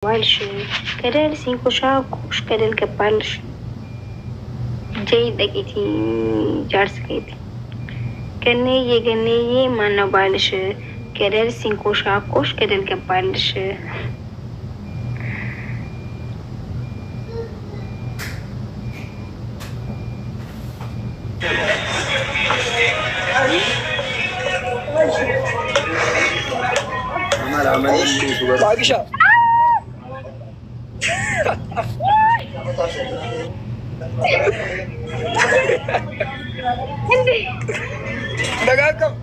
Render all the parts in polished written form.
ባልሽ ገደል ሲንኮሻኮሽ ገደል ገባልሽ ጀይ ደቂቲ ጃርስ ከይቲ ገነዬ ማነው ባልሽ ገደል ሲንኮሻኮሽ ገደል ገባልሽ باقيشة دقاقم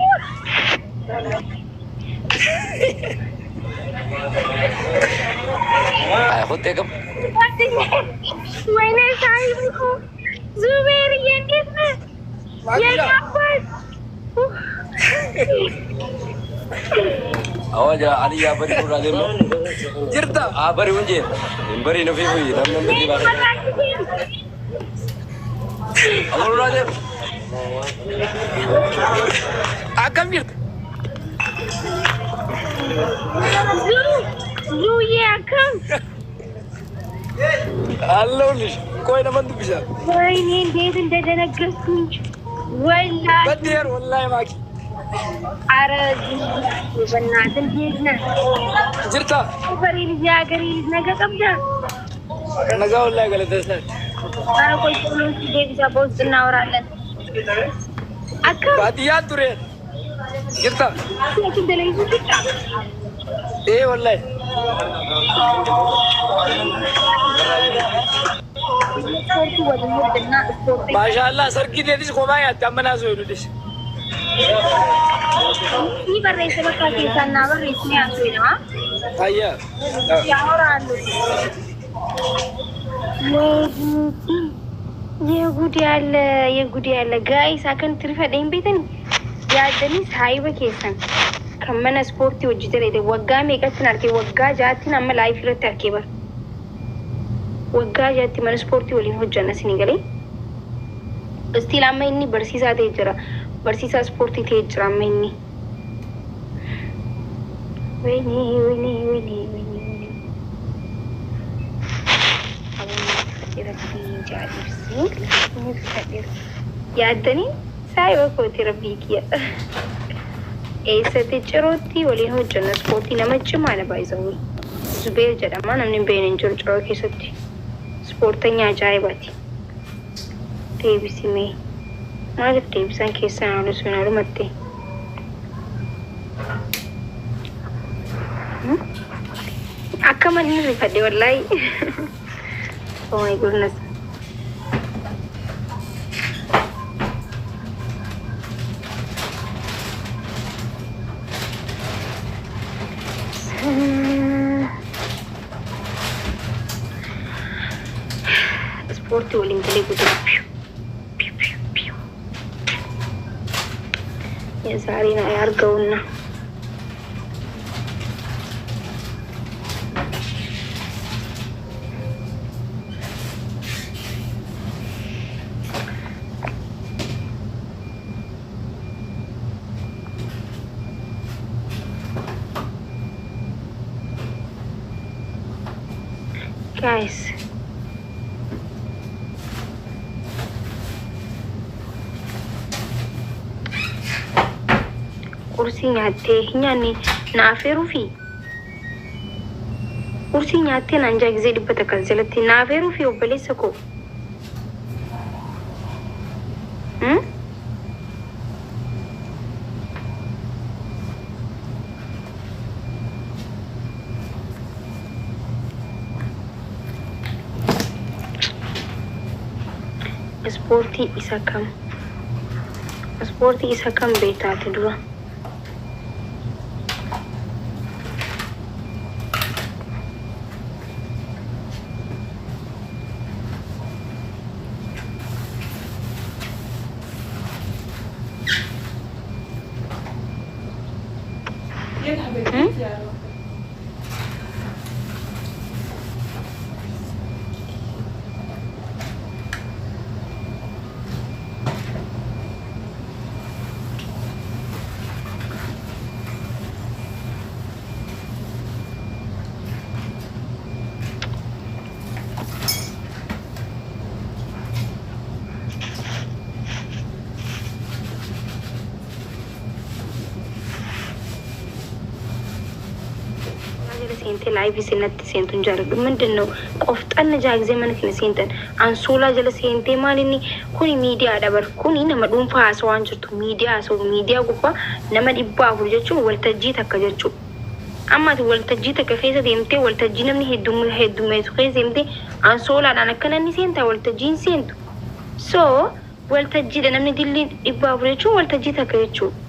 خدتكم وين صاحبكم زبير ينقذنا يا جبار أوجا علي يا بري برا ديرو جرتا بري ونجي بري نفي وي نم ندي بقى أقول برا دير أكمل جرت زو يا كم الله ليش كوي نمد بيشا وين ديت انت تنقصني ولا بدير والله ماكي عرض بناتن ديتنا جرتا فريل جاغري نجا قبدا نجا والله قال دسات انا كل فلوس دي بوست ناورالن اكم باديات تريد جرتا لكن دليل جرتا ايه والله ما شاء الله سرقي ديتش قومايا تمنا زويلودش ಈ ಬರ್ರೈತೆ ಬಕ್ಕಾಗಿ ಸಣ್ಣ ಬರ್ರೈತೆ ಆಸುವಿನ ಅಯ್ಯ ಯಾವರ ಅನ್ನು የጉድ ያለ ጋይስ አከን ትርፈደኝ ቤተን ያደኒ ሳይበ ኬሰን ከመነ ስፖርት ወጅተረ ወጋ ሜቀትን አርኬ ወጋ ጃቲን አመ ላይፍ ረት አርኬ በር ወጋ ጃቲ መነ ስፖርት ወሊን ሆጀነ ሲኒገሌ እስቲ ላመይኒ በርሲሳ ተጀራ በርሲሳ ስፖርት ተጀራ መይኒ ወይኔ ያደኒ ሳይወኮቲ ረቢኪያ ኤሰቴ ጭሮቲ ወሊን ሆጀነ ስፖርት ነመጭ ማለ ባይዘው ዙቤር ጀዳማ ነምን በይነን ጭሮ ኬሰቲ ስፖርተኛ አጃይባቲ ቴቢሲሜ ማለት ቴቢሳን ኬሰን አሉ ሲናሉ መጤ አከመን ይፈደ ወላይ ኦ ማይ ጉድነስ ስፖርት ወሊን ተለጉት የዛሬና ያርገውና guys kursi nyaate nyaani naaferufi kursi nyaate nanja gize dibbata kanselatti naaferufi obbalessa ko ስፖርቲ isa kam beetaate dura seente live senatti seentun jaaradu mindinno qofxanna jaagze mana kana seentan ansola jala seente maalini kuni media dabar kuni nama dhuunfaa haasawaan jirtu media gubbaa nama dhibbaa afur jechuun waltajjii takka jechuudha. Amma waltajjii takka keessa deemtee waltajjii namni heddumeetu keessa deemtee ansolaadhaan akkana ni seenta waltajjiin seentu. So waltajjiidha namni dilli dhibbaa afur jechuun waltajjii takka jechuudha.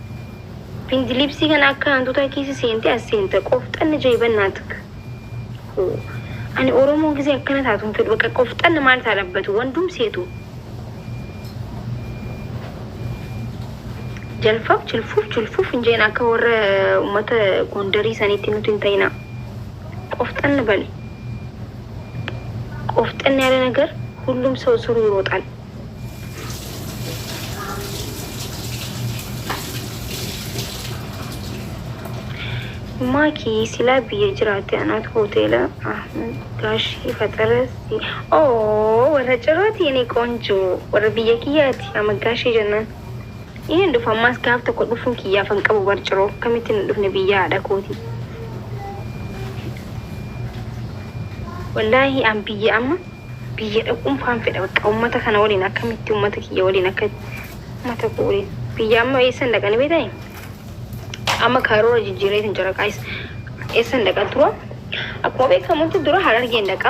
Pindilipsii kana akka hantuutaa keessa seentee as seenta qofxanna jaayibannaa takka. Ani Oromoo gisee akkana taatuun fedhu bakka qofxanna maal taa dhabbatu wandum seetu. Jalfaf chilfuuf injeen akka warra ummata Gondarii saniitti nuti hin ta'ina. Qofxanna bale. Qofxanni yaala nagar hullum ሰው ስሩ ይሮጣል። ማኪ ሲላ ብዬ ጅራቴ አናት ሆቴል ጋሺ ፈጠረሲ ኦ ወረ ጭራት የኔ ቆንጆ ወረ ብዬ ኪያቲ አመጋሺ ጀናን ይሄን ዱፋ ማስካፍ ተቆጥፉን ኪያ ፈንቀቡ ወርጭሮ ከሚትን ዱፍነ ብያ አዳኮቲ ወላሂ አም ብዬ አማ ብዬ ደቁም ፋን ፈደ በቃ ኡመተ ከነ ወሊና ከሚት ኡመተ ኪያ ወሊና ከ ማተ ቆሪ ብዬ አማ ይሰን ለቀን ቤታይ አማ ካሮራ ጅጅሬት እንጀራ ቃይስ ይሰን ለቀን ትሮ አቆቤ ከሞት ድሮ ሀረርጌ እንደቃ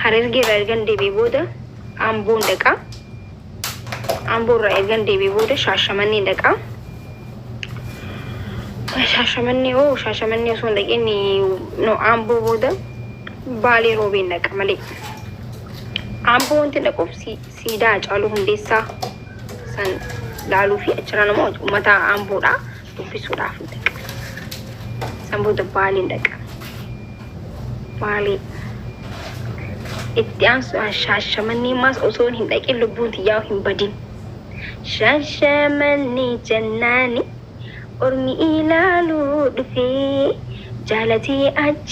ሀረርጌ ረርገን ደቤ ቦደ አምቦ እንደቃ አምቦራ ኤርገን ዴቢ ቦደ ሻሸመኔ እንደቃ ሻሸመኔ ሶ እንደቄኒ ኖ አምቦ ቦደ ባሌ ሮቤ እንደቃ መሌ አምቦ እንት እንደቆፍ ሲዳ ጫሉ ሁንዴሳ ሰን ላሉ ፊ አጭራ ነው መታ አምቦዳ ዱቢሱ ዳፍ እንደቃ ሰንቦ ባሌ እንደቃ ባሌ ኢትያንስ ሻሸመኔ ማስ ኦሶን እንደቄ ልቡት ያው ሂምበዲን ሻሸመኔ ጀናኒ ኦርሚ ኢላሉ ዱፌ ጃለቲ አቺ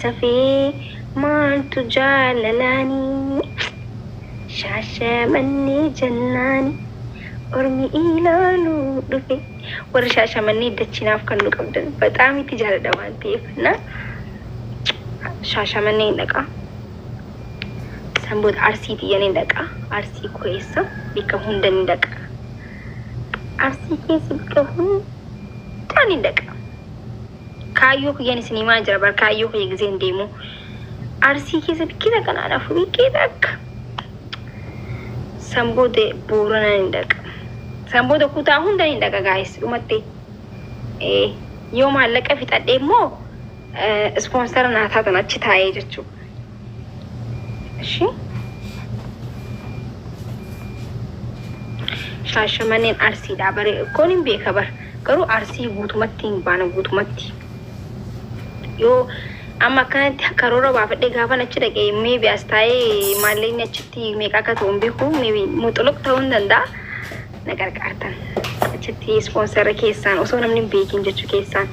ተፌ ማልቱ ጃለላኒ ሻሸመኔ ጀናኒ ኦርሚ ኢላሉ ዱፌ ወረ ሻሸመኔ ደችናፍ ከኑ ቀብደን በጣም ይትጃለደ ማንቴፍና ሻሸመኔ እንደቃ ሰንቦት አርሲት የኔ እንደቃ አርሲ ኮይሳ ቢከም ሁንደን እንደቃ አርሲ ኬስ ቢከም ታኒ እንደቃ ካዩ የኔ ሲኒማ ጀርባ ካዩ የጊዜ እንደሞ አርሲ ኬስ ቢከም ከናና ፉ ቢከም ሰንቦት ቦረና እንደቃ ሰንቦት ኩታ ሁንደን እንደቃ ጋይስ ኡመቴ ዮም አለቀ ፊታ ደሞ ስፖንሰር ናታ ተናች ታየጀቹ እሺ ሻሸመኔን አርሲ ዳበሬ ኮኒም ቤከበር ገሩ አርሲ ጉቱመቲን ባነ ጉቱመቲ ዮ አማ ከነቲ ከሮሮ ባፈደ ጋፈነች ደቀ ሜቢ አስታይ ማለኝነችቲ ሜቃከቶን ቢኩ ሜቢ ሙጥሉቅ ተውን ደንዳ ነገር ቃርተን እችቲ ስፖንሰር ኬሳን ኦሶ ነምንም ቤኪን ጀቹ ኬሳን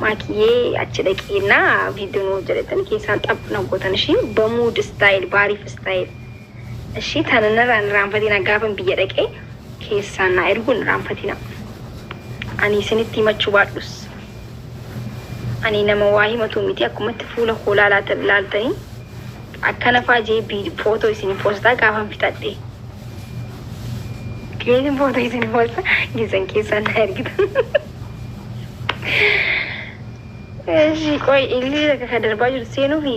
ማኪዬ አችደቂና ቪዲዮ ነው ጀለተን ኬሳን ጠብ ነው ጎተንሺ በሙድ ስታይል ባሪፍ ስታይል እሺ ተነነራ ራንፈቲና ጋፈን ቢየደቀ ኬሳና እርጉን ራንፈቲና አኒ ስንቲ መቹ ባዱስ አኒ ነመዋሂ መቶ ሚቲ አኩመት ፉለ ሆላላ ተላልተኝ አከነፋ ጄቢ ፎቶ ሲኒ ፖስታ ጋፈን ፊታዴ ከየን ፎቶ ሲኒ ፖስታ ጊዜን ኬሳና እርግጥ እሺ ቆይ እንግዲህ ከደርባዩ ሲኑ ቢ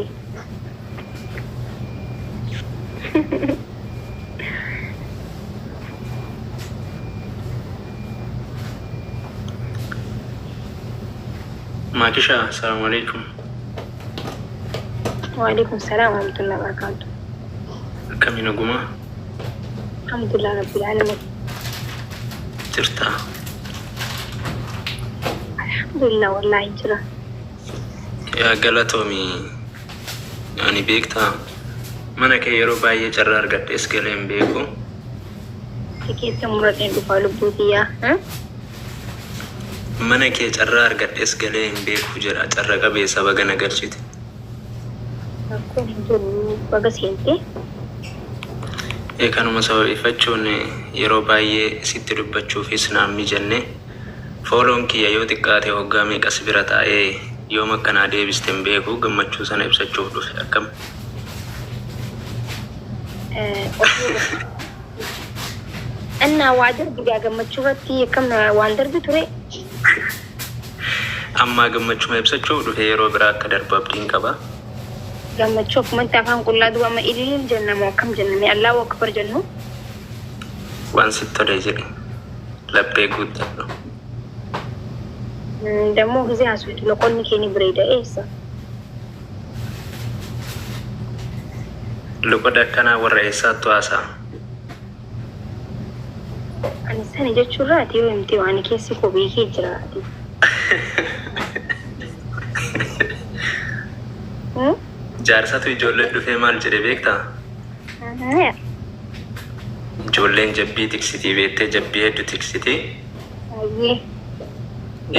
ማኪሻ ሰላም አለይኩም። ወአለይኩም ሰላም ወራህመቱላሂ ወበረካቱ። ከሚነጉማ አልሐምዱሊላህ ረቢል ዓለሚን ጅርታ አልሐምዱሊላህ ወላሂ ጅራ ያ ገለቶሚ አኒ ቤክታ ማነከ የሮ ባየ ጨራ አርገደስ ገለም ቤኩ ከኬተ ሙረጥ እንዱፋሉ ቡቲያ ማነከ ጨራ አርገደስ ገለም ቤኩ ጀራ ጨረቀ ቤሰበ ገነገርቺት አኮ እንጆ በገሲንቴ ኤካኑማ ሰው ይፈቹን የሮ ባየ ሲትዱበቹ ፊስና ሚጀኔ ፎሎን ኪያ ዮ ጥቃቴ ወጋሜ ቀስብራታኤ Yoo makkanaa deebisten beeku gammachuu sana ibsachuuf dhufe akkam. Anna waadar bigaa gammachuu irratti akkam waan darbi ture. Amma gammachuu ibsachuuf dhufe yeroo biraa akka darbu abdiin qaba. Gammachuu akkuma afaan qullaa du'a amma ililil jennamu akkam jenname Allahu akbar jennu. Waan sitti tole jedhe laphee guuttadhu. ደግሞ ጊዜ አስወጡ ለቆን ከኒ ብሬዳ ኤሳ ለቆዳ ከና ወራ ኤሳቱ አሳ አንሰን ጀቹራቲ ወምቲ ዋን ከሲ ኮ ቢኬ ጅራቲ ጃርሳቱ ጆለ ዱፌ ማል ጀደ ቤክታ ጆሌን ጀቢ ቲክሲቲ ቤቴ ጀቢ ሄዱ ቲክሲቲ አይ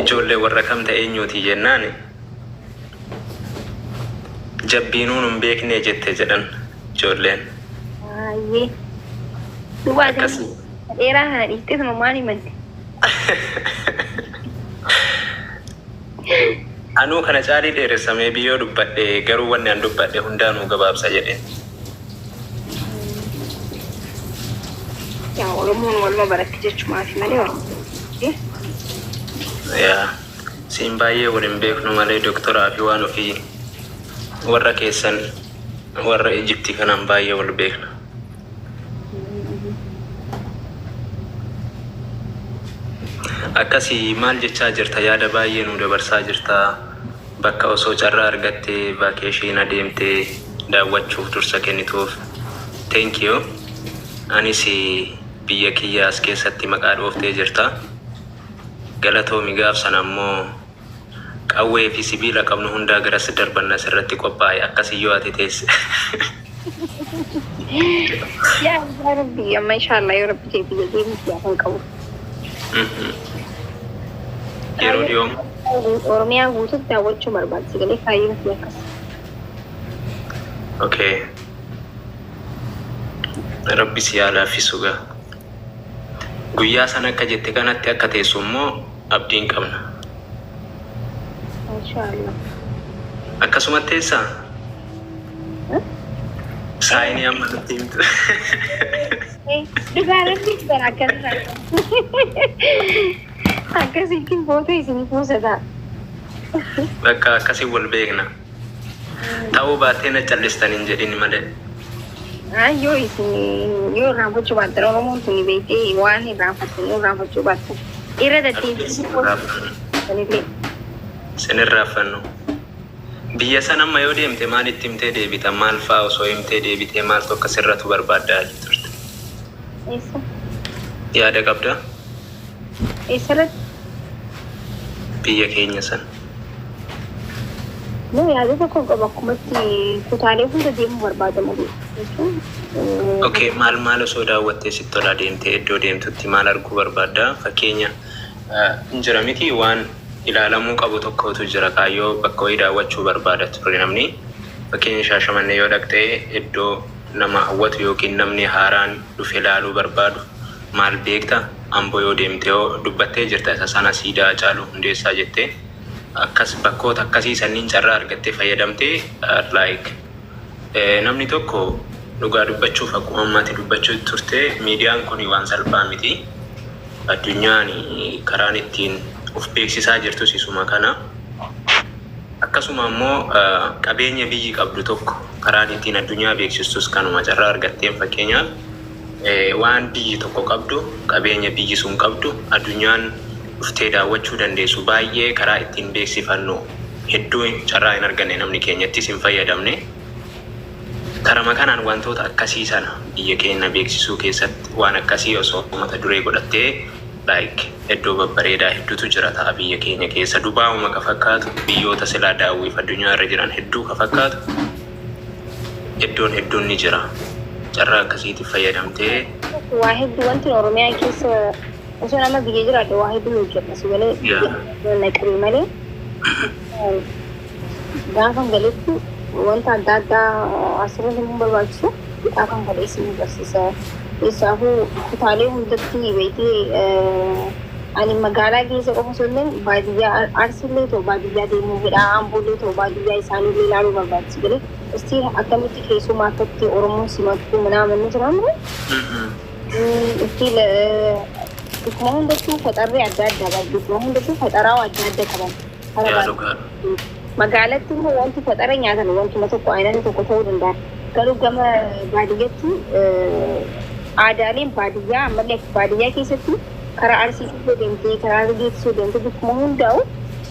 ijoollee warra kam ta'e eenyuuti jennaan jabbiinuun hin beekne jette jedhan ijoolleen. Ayyee duwwaa dheeraa kana dhiiftee sama maal himanne? Anuu kana caalii dheeressamee biyyoo dubbadhe garuu wanni an dubbadhe hundaanuu gabaabsa jedheen. Yaa Oromoon waluma baratti jechumaafi malee wal yaa siin baay'ee waliin beeknu malee doktoraa fi waan ofii warra keessan warra Ijiptii kanaan baay'ee wal beekna. Akkasii maal jechaa jirta yaada baay'ee nu dabarsaa jirta bakka osoo carraa argattee vaakeeshiin adeemtee daawwachuuf dursa kennituuf thank you. Anis biyya kiyya as keessatti maqaa dhooftee jirta. Galatoomi gaafsan ammoo qawwee fi sibiila qabnu hundaa garas darbanna sirratti qophaa'e akkasii yoo ati teesse. yaa rabbi amma inshallah yoo rabbi biyya deemti afaan qabu. Yeroo dhiyoom Oromiyaa guutuutti daawwachuu barbaachisa galee kaayyoo fi akkas. Okay. Rabbi si yaa laaffisu gaa. Guyyaa sana akka jette kanatti akka teessu immoo abdiin qabna. Inshallah. Akkasuma teessaa? Saayinii amma nutti himtu. Dhugaaratti bara akkasitti footoo isinii kuusataa. Bakka akkasii wal beekna. Ta'uu baattee na callistan hin jedhin malee. Yoo isin yoo raafachuu baattan Oromoon tuni beektee waan raafatan yoo raafachuu baattan irra daddeebiin sinirraafannu. Biyya sana amma yoo deemte maalitti himtee deebita? Maal fa'aa osoo himtee deebitee maaltu akka sirratu barbaaddaa turte? Eessa? Yaada qabdaa? Eessarratti? Biyya keenya sana. No, yaada tokko qaba akkumatti kutaalee hunda deemuu barbaadamu jechuun. Okay, maal osoo daawwattee sitti tola deemtee iddoo deemtutti maal arguu barbaaddaa? Fakkeenya hin jira miti waan ilaalamuu qabu tokkotu jira kaayyoo bakka wayii daawwachuu barbaada ture namni. Fakkeenya Shaashamannee yoo dhaqxee iddoo nama hawwatu yookiin namni haaraan dhufe ilaaluu barbaadu maal beekta? Amboo yoo deemtee yoo dubbattee jirta isa sana Siidaa Hacaaluu Hundeessaa jettee akkas bakkoota akkasii sanniin carraa argattee fayyadamtee like namni tokko dhugaa dubbachuuf akkuma ammaatti dubbachuu turte miidiyaan kun waan salphaa miti. Addunyaan karaan ittiin of beeksisaa jirtu sisuma kana. Akkasuma immoo qabeenya biyyi qabdu tokko karaan ittiin addunyaa beeksistus kanuma carraa argatteen fakkeenyaaf waan biyyi tokko qabdu qabeenya biyyi sun qabdu addunyaan dhuftee daawwachuu dandeessu baay'ee karaa ittiin beeksifannu hedduu carraa hin arganne namni keenyattis hin fayyadamne. Karama kanaan wantoota akkasii sana biyya keenya beeksisuu keessatti waan akkasii osoo mata duree godhattee like iddoo babbareedaa hedduutu jira ta'a biyya keenya keessa Dubaayuma ka fakkaatu biyyoota silaa daawwiif addunyaa irra jiran hedduu ka fakkaatu hedduun ni jira. Carraa akkasiitti fayyadamtee waa hedduu wanti Oromiyaa keessa osoo nama biyya jiraate waa hedduu hojjeta si galee naqabii malee gaafa galetti wanta adda addaa asirratti hin barbaachisu gaafa galee isin barsiisa. Isaafuu kutaalee hundatti beekee ani magaalaa keessa qofa osoo baadiyyaa Arsiillee ta'u baadiyyaa deemuu fedha Amboollee ta'u baadiyyaa isaaniillee ilaaluu barbaachisa galee istii akkamitti keessumaa akkatti Oromoon simatu minaaman ni jiraamre istii dhufuma hundattuu faxarree adda addaa qabu dhufuma hundattuu faxaraa adda adda qaban magaalatti immoo wanti faxara nyaatan wantuma tokko aynanii tokko ta'uu danda'a garuu gama baadiyyaatti aadaaleen baadiyyaa ammallee baadiyyaa keessatti karaa Arsiitti deemtee karaa Argeetti deemtee dhufuma hundaa'u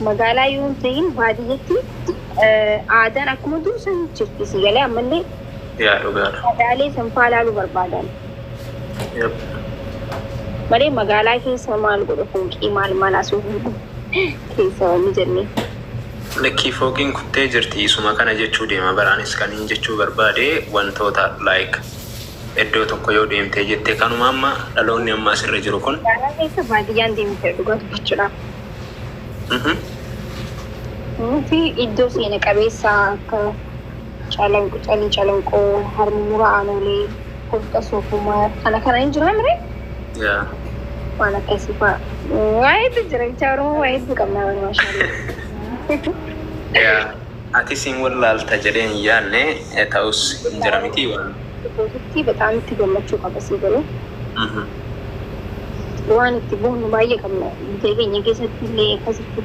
magaalaa yoo ta'in baadiyyatti aadaan akkuma dursan jirti si galee ammallee aadaalee sanfaa ilaaluu barbaadan malee magaalaa keessa maal godhu fooqii maal asuufu keessa wanni jennee. Lakkii fooqiin kuttee jirti isuma kana jechuu deema baraanis kan hin jechuu barbaade wantoota like iddoo tokko yoo deemtee jettee kanuma amma dhaloonni amma asirra jiru kun. Magaalaa keessa baadiyyaan deemtee dhugaa dubbachuudhaaf. Fi iddoo seena qabeessa akka calanqoo harmura aanolee holqa soofumaa kana hin jiran mire? Waan akkasii fa'a. Waa'eetu jira jecha Oromoo waa'eetu qabnaa wal maashaallee. Ati siin wallaalta jedheen yaanne ta'us hin jira miti waan. Itti በጣም itti gammachuu qaba si garuu. Waan itti boonu baay'ee qabna. Biyya keenya keessatti illee akkasitti.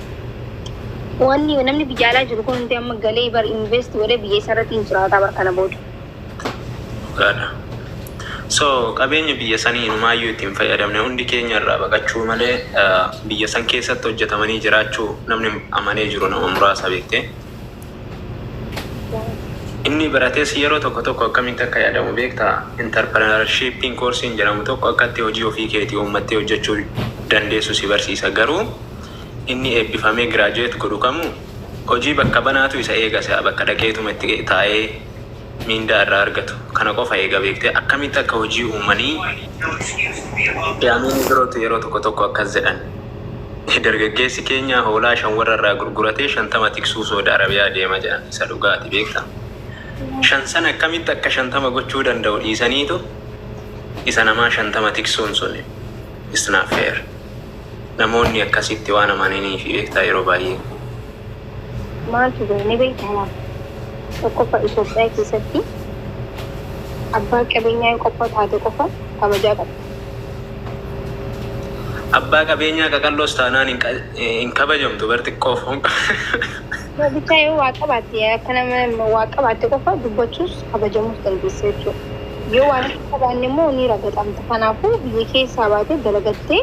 Wanni namni biyya alaa jiru kun hundi amma galee bar invest godhee biyya isaarratti hin jiraataa bar kana booda. Gaadha. So qabeenya biyya sanii inumaayyuu ittiin fayyadamne hundi keenya irraa baqachuu malee biyya san keessatti hojjetamanii jiraachuu namni amanee jiru nama muraasa beektee. Inni baratees yeroo tokko akkamitti akka yaadamu beektaa entrepreneurshippiin koorsiin jedhamu tokko akkatti hojii ofii keetii uummattee hojjechuu dandeessu si barsiisa garuu inni eebbifamee giraajuweet godhu kamu hojii bakka banaatu isa eegase bakka dhaqeetuma itti taa'ee miindaa irraa argatu kana qofa eega beektee akkamitti akka hojii uumanii yaamiin birootu yeroo tokko akkas jedhan dargaggeessi keenya hoolaa 5 warra irraa gurguratee 50 tiksuu Saudi Arabiyaa deema jedhan isa dhugaati beektaa. 5 sana akkamitti akka 50 gochuu danda'u dhiisaniitu isa namaa 50 tiksuun sun is not fair. Namoonni akkasitti waan amananii fi beektaa yeroo baay'ee. Maaltu ni beekama. Tokkoffaa Itoophiyaa keessatti abbaa qabeenyaa qofa taate qofa kabajaa qaba. Abbaa qabeenyaa qaqalloos taanaan hin kabajamtu barxiqqoof. Bicha yoo waa qabaate akka nama waa qabaate qofa dubbachuus kabajamuus dandeessa jechuudha. Yoo waan qabaanne immoo ni ragatamta. Kanaafuu biyya keessaa baatee dalagattee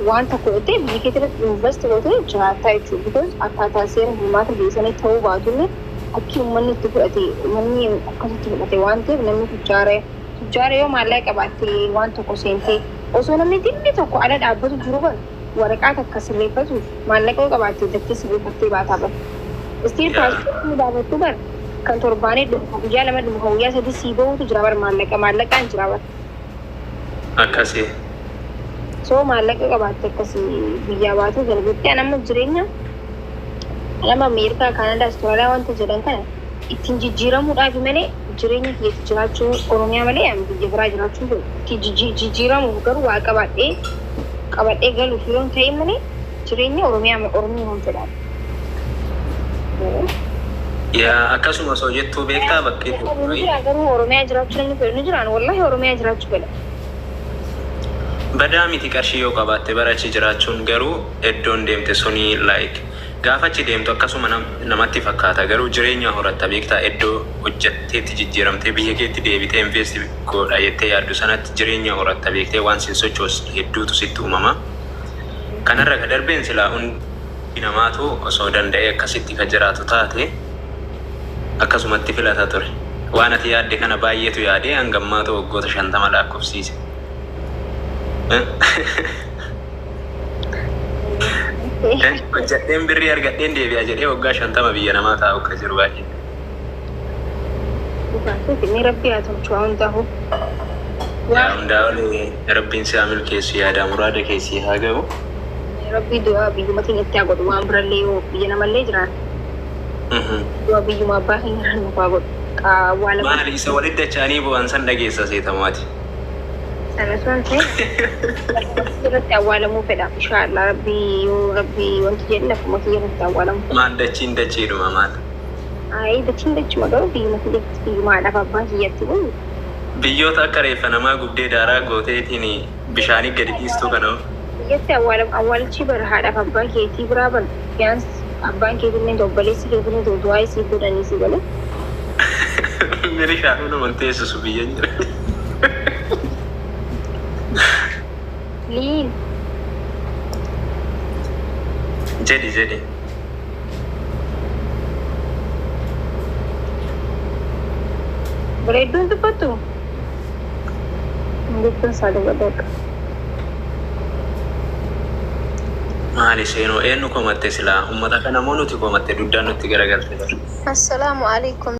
waan tokko godhee biyya keessatti invest gootee jiraataa jechuudha. Because akkaataa seera bulmaata biyya sanii ta'uu baatullee akki uummanni itti fudhate uummanni akkasitti fudhate waan ta'eef namni tujjaara yoo maallaqa qabaate waan tokko seentee osoo namni dhimmi tokko ala dhaabbatu jiru bara waraqaa takka sirreeffatu maallaqa yoo qabaate daftee sirreeffattee baataa bara. Istiin paaspoortii dhaabattu bara kan torbaanee dhufu guyyaa 2 dhufu guyyaa 3 sii bahutu jira bara maallaqaan jira bara. Akkasii. So maallaqa qabaatte akkasii biyyaa baatee galbeetti anamma jireenya nama Ameerikaa Kaanadaa Austraaliyaa wanta jedhan kana ittiin jijjiiramuudhaaf malee jireenya keessa jiraachuu Oromiyaa malee biyya biraa jiraachuu jijjiiramu garuu waa qabadhee galuuf yoo ta'e malee jireenya Oromiyaa fedhan. Yaa akkasuma osoo jettuu beektaa bakkee garuu Oromiyaa jiraachuu namni fedhu ni jiraan wallahi Oromiyaa jiraachuu fedha. Badaa miti qarshii yoo qabaatte barachi jiraachuun garuu iddoon deemte sunii like gaafachi deemtu akkasuma namatti fakkaata garuu jireenya horatta beektaa iddoo hojjetteetti jijjiiramtee biyya keetti deebitee invest godha jettee yaaddu sanatti jireenya horatta beektee waan sin sochoosu hedduutu sitti uumama. Kanarra ka darbeen silaa hundi namaatu osoo danda'ee akkasitti ka jiraatu taate akkasumatti filata ture. Waan ati yaadde kana baay'eetu yaadee hangammaatu waggoota 50 lakkoofsiise. Hojjadheen birrii argadheen deebi'a jedhee waggaa 50 biyya namaa taa'u akka jiru baay'ee. Ni rabbi haa tolchu waan ta'u. Yaa hundaa'uun rabbiin si haa milkeessu yaada muraada keessi haa ga'u. Rabbi du'aa biyyuma keenyatti haa godhu waan birallee yoo biyya namallee jiraan. Du'aa biyyuma abbaa keenya nuuf haa godhu. Maali isa walitti dachaanii bu'aan san dhageessa seetamaati. Sana suan saya. Irratti awwaalamu fedha. Inshallah rabbi wanti jedhu lafuma kiyya irratti awwaalamu. Maal dachiidhuma maal? Ay dachuma garuu biyyuma kiyyatti biyyumaadhaaf abbaan kiyyatti kun. Biyyoota akka reeffa namaa gubdee daaraa gooteetiin bishaanii gadi dhiistuu kana. Biyyatti awwaalchi bara haadhaaf abbaa keetii biraa bara. Biyyaans abbaan keetiin obboleessi keetiin du'aa isii godhanii si galee. Miri shaanuu nama teessisu biyya jira. Liin. Jedhi. Bareedduun dubbatu. Jechuun saada godhaka. Maali seenoo eenyu komatte silaa uummata kana moo nuti komatte duddaan nutti garagalte. Assalaamu alaikum.